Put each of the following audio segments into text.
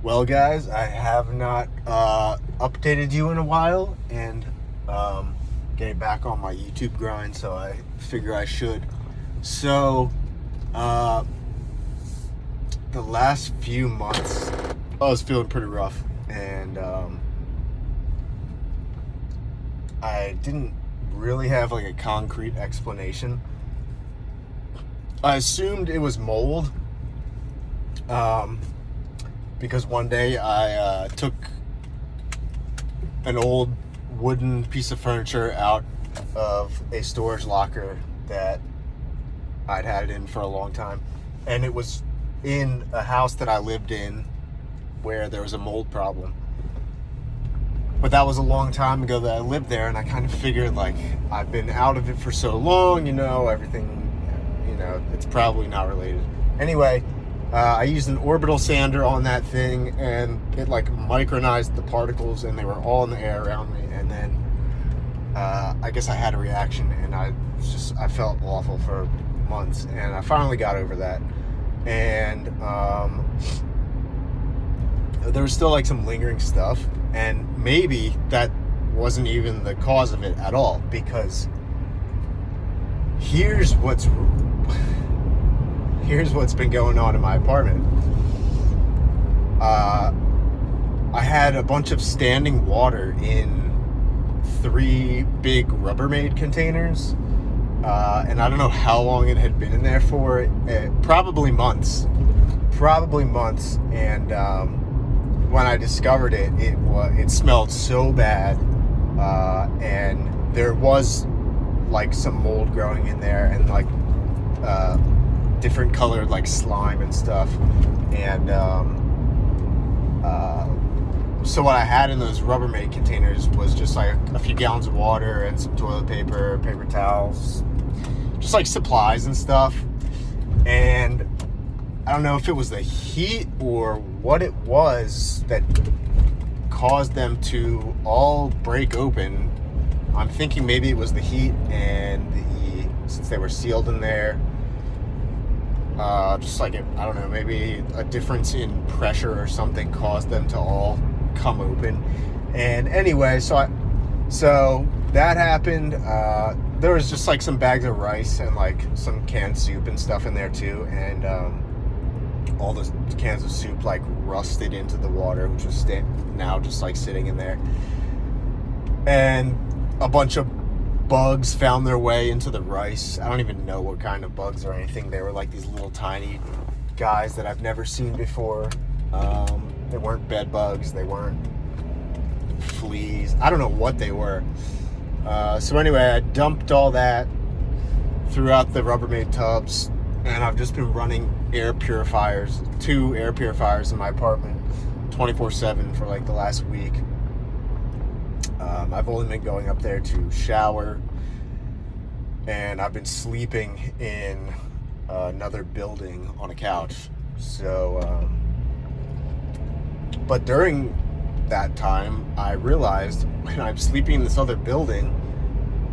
Well, guys, I have not updated you in a while, and getting back on my YouTube grind, so I figure I should. So, uh, the last few months, I was feeling pretty rough, and I didn't really have like a concrete explanation. I assumed it was mold. Because one day I took an old wooden piece of furniture out of a storage locker that I'd had it in for a long time, and it was in a house that I lived in where there was a mold problem. But that was a long time ago that I lived there, and I kind of figured, like, I've been out of it for so long, everything, it's probably not related. Anyway, I used an orbital sander on that thing, and it like micronized the particles, and they were all in the air around me. And then I guess I had a reaction, and I felt awful for months, and I finally got over that. And there was still like some lingering stuff, and maybe that wasn't even the cause of it at all, because here's what's been going on in my apartment. I had a bunch of standing water in 3 big Rubbermaid containers, and I don't know how long it had been in there for. Probably months. And when I discovered it, it smelled so bad, and there was like some mold growing in there, and like different colored like slime and stuff. And so what I had in those Rubbermaid containers was just like a few gallons of water and some toilet paper, paper towels, just like supplies and stuff. And I don't know if it was the heat or what it was that caused them to all break open. I'm thinking maybe it was the heat, and since they were sealed in there, just like I don't know, maybe a difference in pressure or something caused them to all come open. And anyway, so that happened. There was just like some bags of rice and like some canned soup and stuff in there too, and all the cans of soup like rusted into the water, which was now just like sitting in there. And a bunch of bugs found their way into the rice. I don't even know what kind of bugs or anything. They were like these little tiny guys that I've never seen before. They weren't bed bugs. They weren't fleas. I don't know what they were. So anyway, I dumped all that throughout the Rubbermaid tubs, and I've just been running 2 air purifiers in my apartment 24/7 for like the last week. I've only been going up there to shower, and I've been sleeping in another building on a couch. So, but during that time, I realized when I'm sleeping in this other building,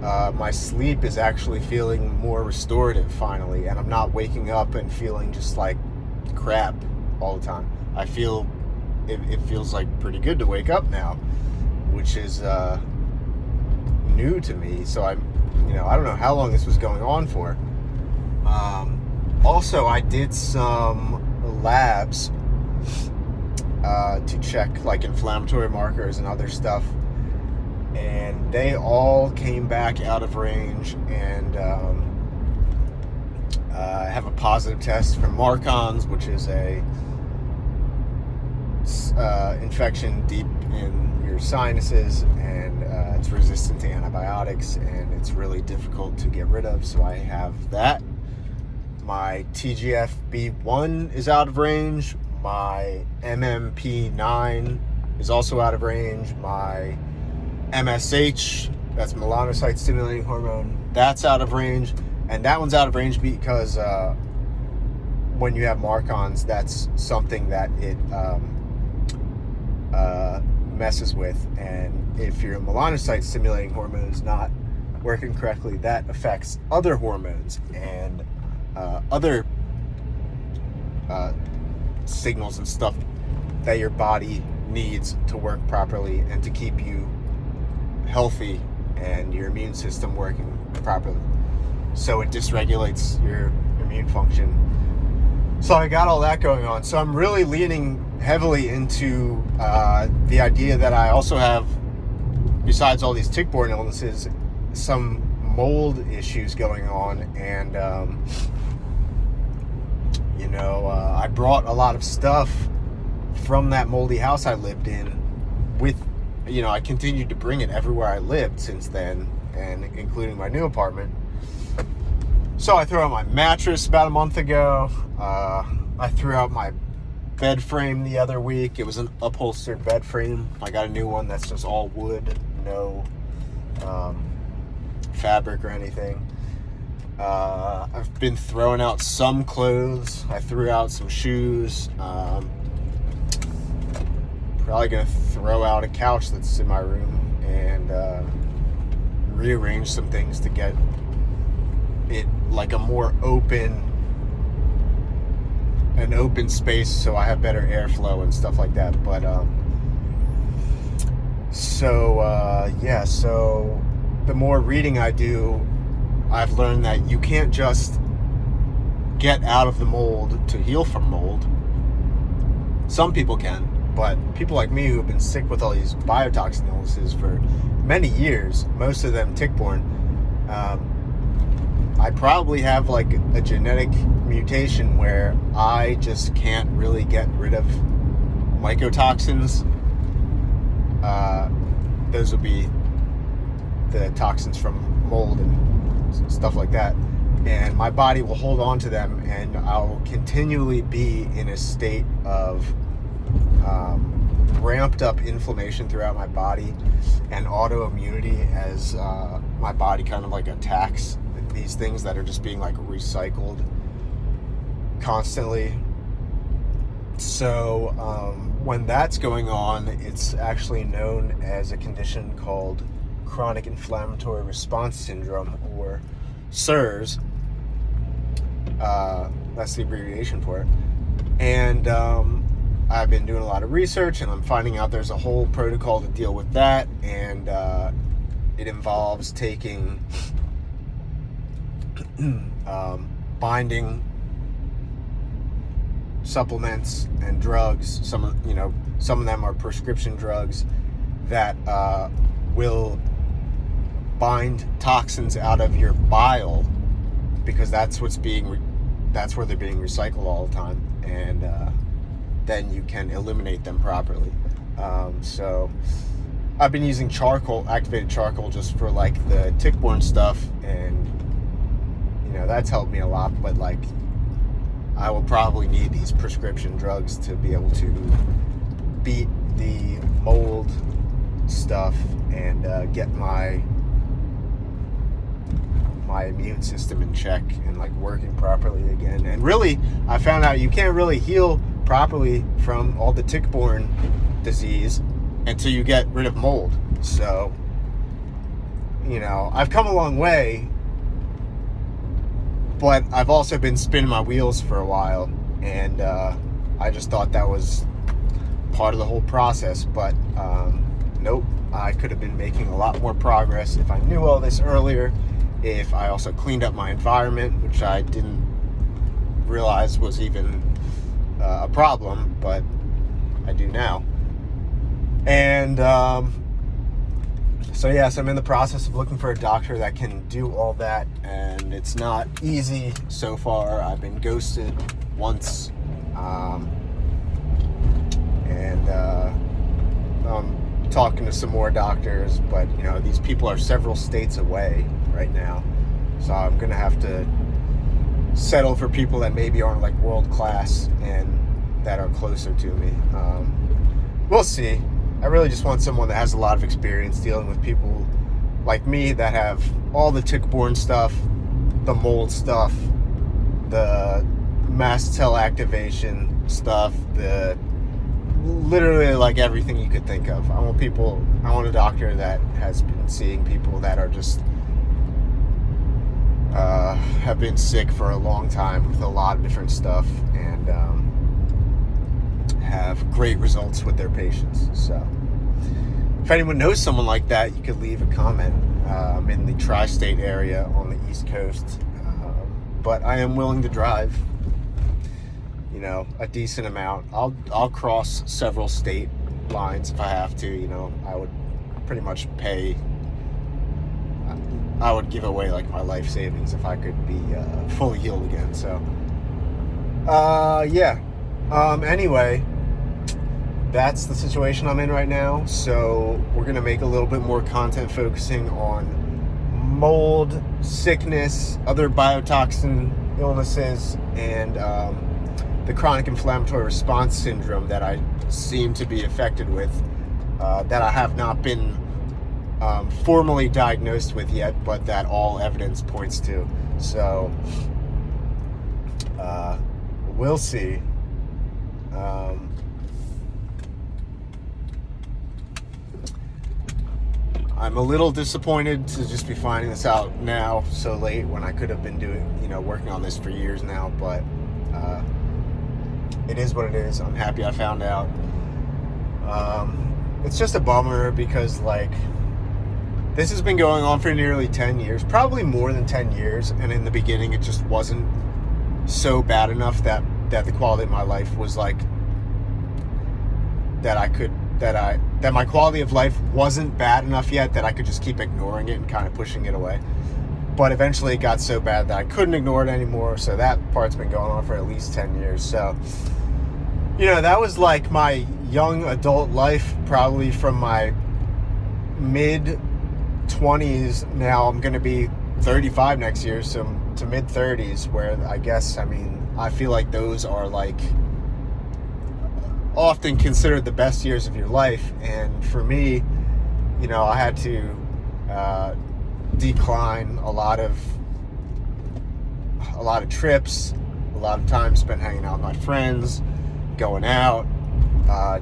my sleep is actually feeling more restorative finally, and I'm not waking up and feeling just like crap all the time. I feel it feels like pretty good to wake up now, which is new to me. So I don't know how long this was going on for. Also, I did some labs to check like inflammatory markers and other stuff, and they all came back out of range. And I have a positive test for MARCONS, which is a infection deep in your sinuses, and it's resistant to antibiotics, and it's really difficult to get rid of. So I have that. My TGF-B1 is out of range. My MMP9 is also out of range. My MSH, that's melanocyte stimulating hormone, that's out of range. And that one's out of range because when you have MARCONS, that's something that it messes with. And if your melanocyte stimulating hormone is not working correctly, that affects other hormones and other signals and stuff that your body needs to work properly and to keep you healthy and your immune system working properly. So it dysregulates your immune function. So I got all that going on. So I'm really leaning heavily into the idea that I also have, besides all these tick-borne illnesses, some mold issues going on. And I brought a lot of stuff from that moldy house I lived in with, I continued to bring it everywhere I lived since then, and including my new apartment. So I threw out my mattress about a month ago. I threw out my bed frame the other week. It was an upholstered bed frame. I got a new one that's just all wood, no fabric or anything. I've been throwing out some clothes. I threw out some shoes. Probably gonna throw out a couch that's in my room and rearrange some things to get it like a more open space, so I have better airflow and stuff like that. But so the more reading I do, I've learned that you can't just get out of the mold to heal from mold. Some people can, but people like me who have been sick with all these biotoxin illnesses for many years, most of them tick-borne, I probably have like a genetic mutation where I just can't really get rid of mycotoxins. Those would be the toxins from mold and stuff like that. And my body will hold on to them, and I'll continually be in a state of ramped up inflammation throughout my body and autoimmunity as my body kind of like attacks these things that are just being like recycled constantly. So when that's going on, it's actually known as a condition called chronic inflammatory response syndrome, or CIRS. That's the abbreviation for it. And I've been doing a lot of research, and I'm finding out there's a whole protocol to deal with that, and it involves taking binding supplements and drugs. Some of them are prescription drugs that will bind toxins out of your bile, because that's where they're being recycled all the time, and then you can eliminate them properly. So I've been using activated charcoal just for like the tick-borne stuff, and that's helped me a lot. But like, I will probably need these prescription drugs to be able to beat the mold stuff and get my immune system in check and like working properly again. And really, I found out you can't really heal properly from all the tick-borne disease until you get rid of mold. So, I've come a long way, but I've also been spinning my wheels for a while, and I just thought that was part of the whole process. But nope, I could have been making a lot more progress if I knew all this earlier, if I also cleaned up my environment, which I didn't realize was even a problem, but I do now. And so yes, I'm in the process of looking for a doctor that can do all that, and it's not easy so far. I've been ghosted once, and I'm talking to some more doctors, but these people are several states away right now, so I'm gonna have to settle for people that maybe aren't like world class and that are closer to me. We'll see. I really just want someone that has a lot of experience dealing with people like me that have all the tick-borne stuff, the mold stuff, the mast cell activation stuff, the literally like everything you could think of. I want a doctor that has been seeing people that are just have been sick for a long time with a lot of different stuff, and have great results with their patients. So if anyone knows someone like that, you could leave a comment. I'm in the tri-state area on the East Coast, but I am willing to drive, you know, a decent amount. I'll cross several state lines if I have to. You know, I would pretty much I would give away like my life savings if I could be fully healed again. So yeah. Anyway, that's the situation I'm in right now. So we're gonna make a little bit more content focusing on mold, sickness, other biotoxin illnesses, and the chronic inflammatory response syndrome that I seem to be affected with, that I have not been formally diagnosed with yet, but that all evidence points to. So we'll see. I'm a little disappointed to just be finding this out now so late when I could have been working on this for years now, but it is what it is. I'm happy I found out. It's just a bummer because, like, this has been going on for nearly 10 years, probably more than 10 years, and in the beginning it just wasn't so bad enough that the quality of my life was like, that my quality of life wasn't bad enough yet that I could just keep ignoring it and kind of pushing it away. But eventually it got so bad that I couldn't ignore it anymore, so that part's been going on for at least 10 years. So, you know, that was like my young adult life, probably from my mid-20s. Now I'm going to be 35 next year, so to mid-30s, where I guess, I mean, I feel like those are like often considered the best years of your life. And for me, you know, I had to decline a lot of trips, a lot of time spent hanging out with my friends, going out,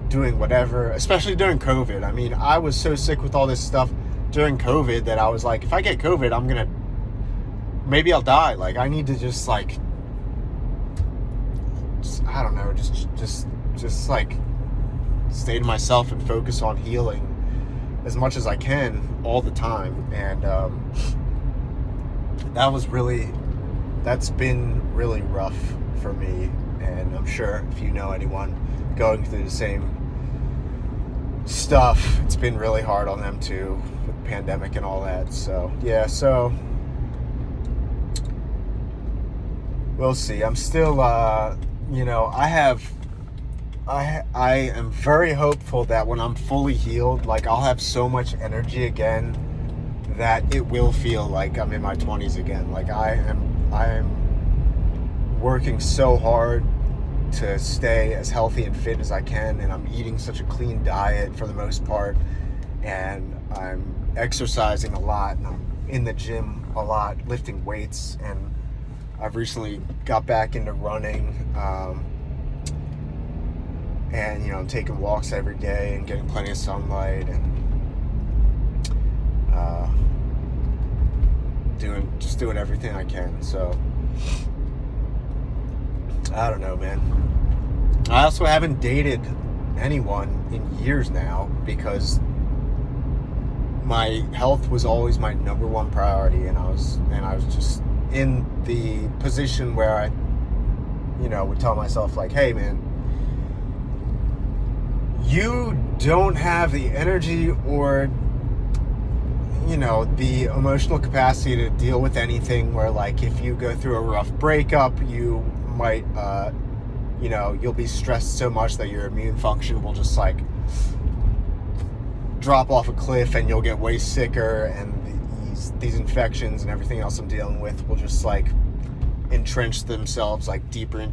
doing whatever, especially during COVID. I mean, I was so sick with all this stuff during COVID that I was like, if I get COVID, maybe I'll die. Like, I need to just like, I don't know, just like stay to myself and focus on healing as much as I can all the time. And that's been really rough for me. And I'm sure if you know anyone going through the same stuff, it's been really hard on them too, with the pandemic and all that. So yeah, so we'll see. I'm still I am very hopeful that when I'm fully healed, like, I'll have so much energy again that it will feel like I'm in my 20s again. Like, I am working so hard to stay as healthy and fit as I can, and I'm eating such a clean diet for the most part, and I'm exercising a lot, and I'm in the gym a lot, lifting weights, and I've recently got back into running, and, you know, I'm taking walks every day and getting plenty of sunlight, and doing everything I can. So I don't know, man. I also haven't dated anyone in years now because my health was always my number one priority, and I was just in the position where I, you know, would tell myself, like, hey man, you don't have the energy or, you know, the emotional capacity to deal with anything, where, like, if you go through a rough breakup, you might, you know, you'll be stressed so much that your immune function will just, like, drop off a cliff, and you'll get way sicker, and these infections and everything else I'm dealing with will just, like, entrench themselves, like, deeper and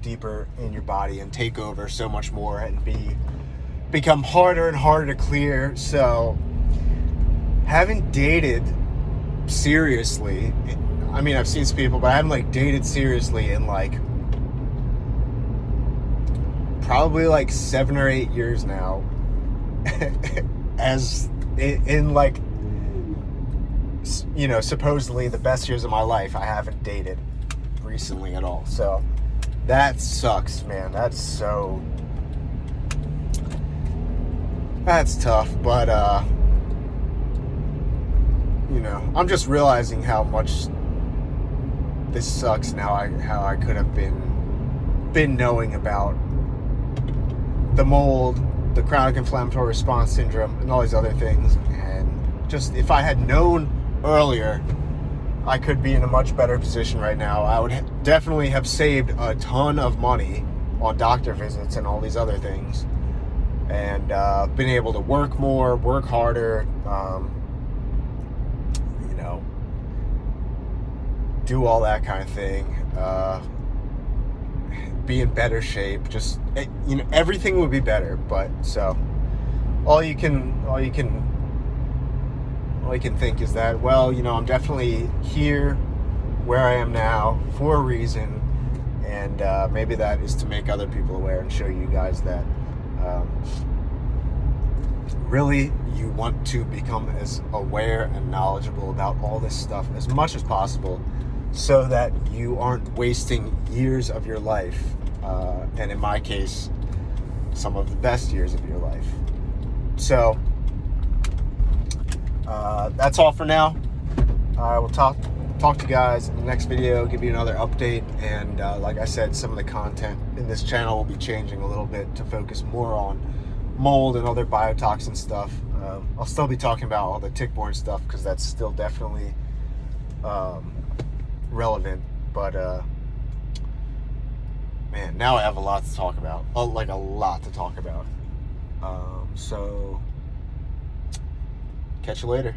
deeper in your body and take over so much more and become harder and harder to clear. So haven't dated seriously. I mean, I've seen some people, but I haven't, like, dated seriously in, like, probably like 7 or 8 years now. As in, like, you know, supposedly the best years of my life, I haven't dated recently at all. So that sucks, man. That's so that's tough. But you know, I'm just realizing how much this sucks now. How I could have been knowing about the mold, the chronic inflammatory response syndrome, and all these other things. And just if I had known earlier, I could be in a much better position right now. I would definitely have saved a ton of money on doctor visits and all these other things, and been able to work more, work harder, you know, do all that kind of thing, be in better shape. Just, you know, everything would be better. But so all you can think is that, well, you know, I'm definitely here where I am now for a reason, and maybe that is to make other people aware and show you guys that really you want to become as aware and knowledgeable about all this stuff as much as possible, so that you aren't wasting years of your life, and in my case, some of the best years of your life. So that's all for now. I will talk to you guys in the next video, give you another update, and like I said, some of the content in this channel will be changing a little bit to focus more on mold and other biotoxin stuff. I'll still be talking about all the tick-borne stuff because that's still definitely relevant, but man, now I have a lot to talk about, like a lot to talk about. So catch you later.